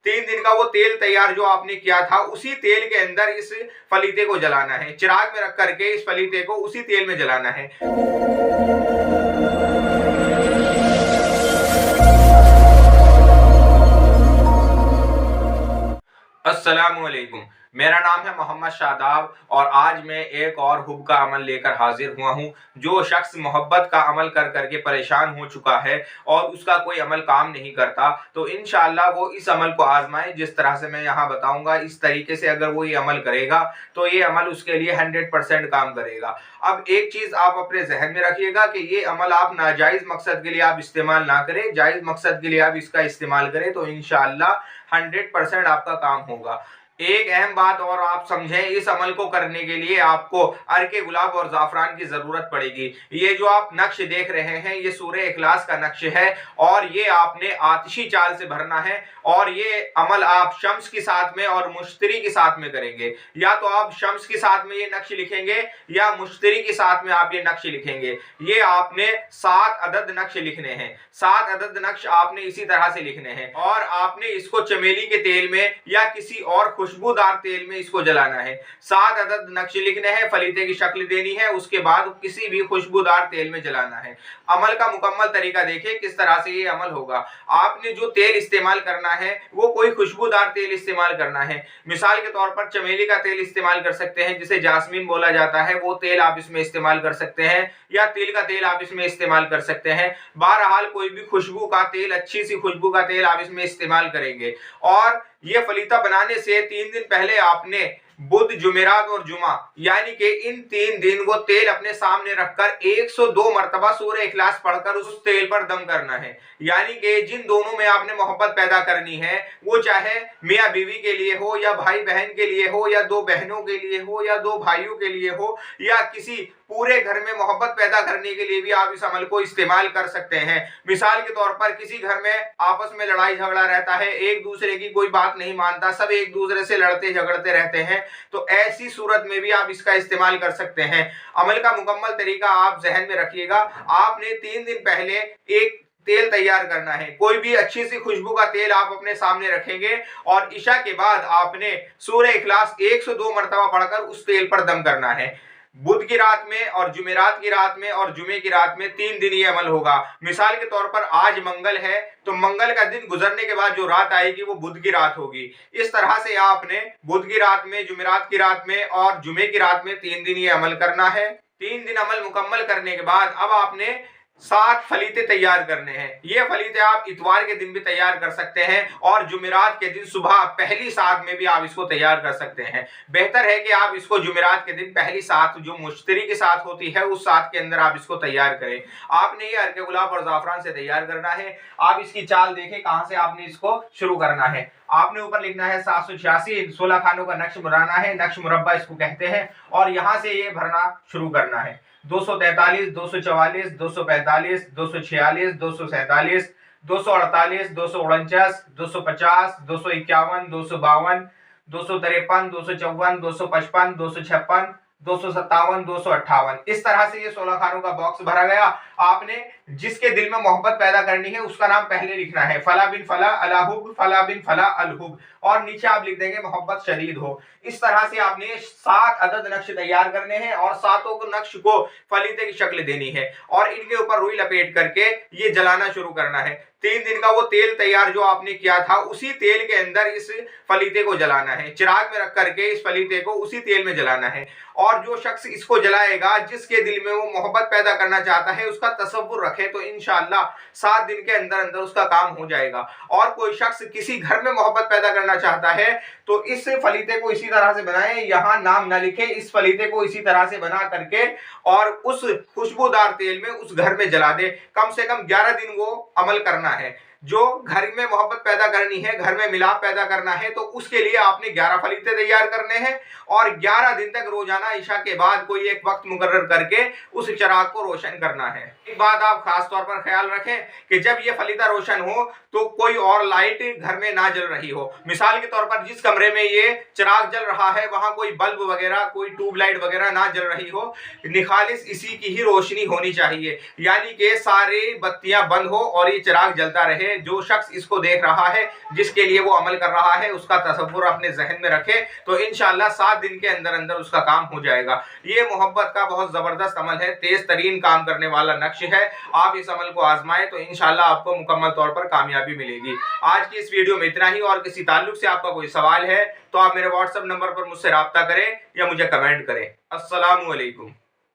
3 दिन का वो तेल तैयार जो आपने किया था, उसी तेल के अंदर इस फलीते को जलाना है। चिराग में रख करके इस फलीते को उसी तेल में जलाना है। अस्सलामुअलैकुम। मेरा नाम है मोहम्मद शादाब और आज मैं एक और हुब का अमल लेकर हाजिर हुआ हूँ। जो शख्स मोहब्बत का अमल कर करके परेशान हो चुका है और उसका कोई अमल काम नहीं करता, तो इंशाअल्लाह वो इस अमल को आजमाए जिस तरह से मैं यहाँ बताऊंगा। इस तरीके से अगर वो ये अमल करेगा तो ये अमल उसके लिए 100% काम करेगा। अब एक चीज आप अपने जहन में रखिएगा कि ये अमल आप नाजायज मकसद के लिए आप इस्तेमाल ना करें, जायज मकसद के लिए आप इसका इस्तेमाल करें तो इंशाअल्लाह 100% आपका काम होगा। एक अहम बात और आप समझें, इस अमल को करने के लिए आपको अर्के गुलाब और जाफरान की जरूरत पड़ेगी। ये जो आप नक्श देख रहे हैं, ये सूरह इखलास का नक्श है और ये आपने आतिशी चाल से भरना है। और ये अमल आप शम्स के साथ में और मुश्तरी के साथ में करेंगे। या तो आप शम्स के साथ में ये नक्श लिखेंगे या मुश्तरी के साथ में आप ये नक्श लिखेंगे। ये आपने 7 अदद नक्श लिखने हैं। 7 अदद नक्श आपने इसी तरह से लिखने हैं और आपने इसको चमेली के तेल में या किसी और खुशबूदार तेल में इसको जलाना है। 7 अदद नक्श लिखने हैं, फलीते की शक्ल देनी है, उसके बाद किसी भी खुशबूदार तेल में जलाना है। अमल का मुकम्मल तरीका देखिए किस तरह से ये अमल होगा। आपने जो तेल इस्तेमाल करना है वो कोई खुशबूदार तेल इस्तेमाल करना है। मिसाल के तौर पर चमेली का तेल इस्तेमाल कर सकते हैं, जिसे जास्मीन बोला जाता है, वो तेल आप इसमें इस्तेमाल कर सकते हैं, या तिल का तेल आप इसमें इस्तेमाल कर सकते हैं। बहरहाल कोई भी खुशबू का तेल, अच्छी सी खुशबू का तेल आप इसमें इस्तेमाल करेंगे। और ये फलीता बनाने से 3 दिन पहले आपने बुध, जुमेरात और जुमा यानी कि इन 3 दिन वो तेल अपने सामने रखकर 102 मरतबा सूरह इखलास पढ़कर उस तेल पर दम करना है। यानी कि जिन दोनों में आपने मोहब्बत पैदा करनी है, वो चाहे मियाँ बीवी के लिए हो या भाई बहन के लिए हो या 2 बहनों के लिए हो या 2 भाइयों के लिए हो या किसी पूरे घर में मोहब्बत पैदा करने के लिए भी आप इस अमल को इस्तेमाल कर सकते हैं। मिसाल के तौर पर किसी घर में आपस में लड़ाई झगड़ा रहता है, एक दूसरे की कोई बात नहीं मानता, सब एक दूसरे से लड़ते झगड़ते रहते हैं, तो ऐसी सूरत में भी आप इसका इस्तेमाल कर सकते हैं। अमल का मुकम्मल तरीका आप जहन में रखिएगा। आपने 3 दिन पहले एक तेल तैयार करना है। कोई भी अच्छी सी खुशबू का तेल आप अपने सामने रखेंगे और इशा के बाद आपने सूरह इखलास 102 मरतबा पढ़कर उस तेल पर दम करना है। बुध की रात में और जुमेरात की रात में और जुमे की रात में 3 दिन ये अमल होगा। मिसाल के तौर पर आज मंगल है, तो मंगल का दिन गुजरने के बाद जो रात आएगी वो बुध की रात होगी। इस तरह से आपने बुध की रात में, जुमेरात की रात में और जुमे की रात में 3 दिन ये अमल करना है। 3 दिन अमल मुकम्मल करने के बाद अब आपने 7 फलीते तैयार करने हैं। ये फलीते आप इतवार के दिन भी तैयार कर सकते हैं और जुमेरात के दिन सुबह पहली सात में भी आप इसको तैयार कर सकते हैं। बेहतर है कि आप इसको जुमेरात के दिन पहली सात जो मुश्तरी के साथ होती है उस सात के अंदर आप इसको तैयार करें। आपने ये अर्के गुलाब और जाफरान से तैयार करना है। आप इसकी चाल देखें कहां से आपने इसको शुरू करना है। आपने ऊपर लिखना है 786, 16 खानों का नक्श बनाना है, नक्श मुरब्बा इसको कहते हैं, और यहां से ये भरना शुरू करना है। 243, 244, 245, 246, 247, 248, 249, 250, 251, 252, 253, 254, 255, 256, 257, 258। इस तरह से ये 16 खानों का बॉक्स भरा गया। आपने जिसके दिल में मोहब्बत पैदा करनी है उसका नाम पहले लिखना है, फला बिन फला अलाहुब, फला बिन फला अलहुब, और नीचे आप लिख देंगे मोहब्बत शदीद हो। इस तरह से आपने 7 अदद नक्श तैयार करने हैं और 7 नक्श को फलीते की शक्ल देनी है और इनके ऊपर रुई लपेट करके ये जलाना शुरू करना है। 3 दिन का वो तेल तैयार जो आपने किया था, उसी तेल के अंदर इस फलीते को जलाना है। चिराग में रख करके इस फलीते को उसी तेल में जलाना है। और जो शख्स इसको जलाएगा, जिसके दिल में वो मोहब्बत पैदा करना चाहता है, उसका तसव्वुर रखे तो इंशाअल्लाह 7 दिन के अंदर अंदर उसका काम हो जाएगा। और कोई शख्स किसी घर में मोहब्बत पैदा करना चाहता है तो इस फलीते को इसी तरह से बनाए, यहाँ नाम ना लिखे, इस फलीते को इसी तरह से बना करके और उस खुशबूदार तेल में उस घर में जला दे। कम से कम 11 दिन वो अमल करना है। जो घर में मोहब्बत पैदा करनी है, घर में मिलाप पैदा करना है, तो उसके लिए आपने 11 फलीते तैयार करने हैं और 11 दिन तक रोजाना इशा के बाद कोई एक वक्त मुकर्रर करके उस चिराग को रोशन करना है। एक बात आप खास तौर पर ख्याल रखें कि जब ये फलीता रोशन हो तो कोई और लाइट घर में ना जल रही हो। मिसाल के तौर पर जिस कमरे में ये चिराग जल रहा है वहां कोई बल्ब वगैरह, कोई ट्यूबलाइट वगैरह ना जल रही हो, निखालिस इसी की ही रोशनी होनी चाहिए, यानी कि सारी बत्तियां बंद हो और ये चिराग जलता रहे। चाहिए, जो शख्स इसको देख रहा है, जिसके लिए वो अमल कर रहा है, उसका तसव्वुर अपने जहन में रखे तो इंशाअल्लाह 7 दिन के अंदर अंदर उसका काम हो जाएगा। ये मोहब्बत का बहुत जबरदस्त अमल है, तेज तरीन काम करने वाला नक्श है। आप इस अमल को आजमाएं तो इंशाअल्लाह आपको मुकम्मल तौर पर कामयाबी मिलेगी। आज की इस वीडियो में इतना ही, और किसी ताल्लुक से आपका कोई सवाल है तो आप मेरे व्हाट्सएप नंबर पर मुझसे राब्ता करें या मुझे कमेंट करें। अस्सलामु अलैकुम।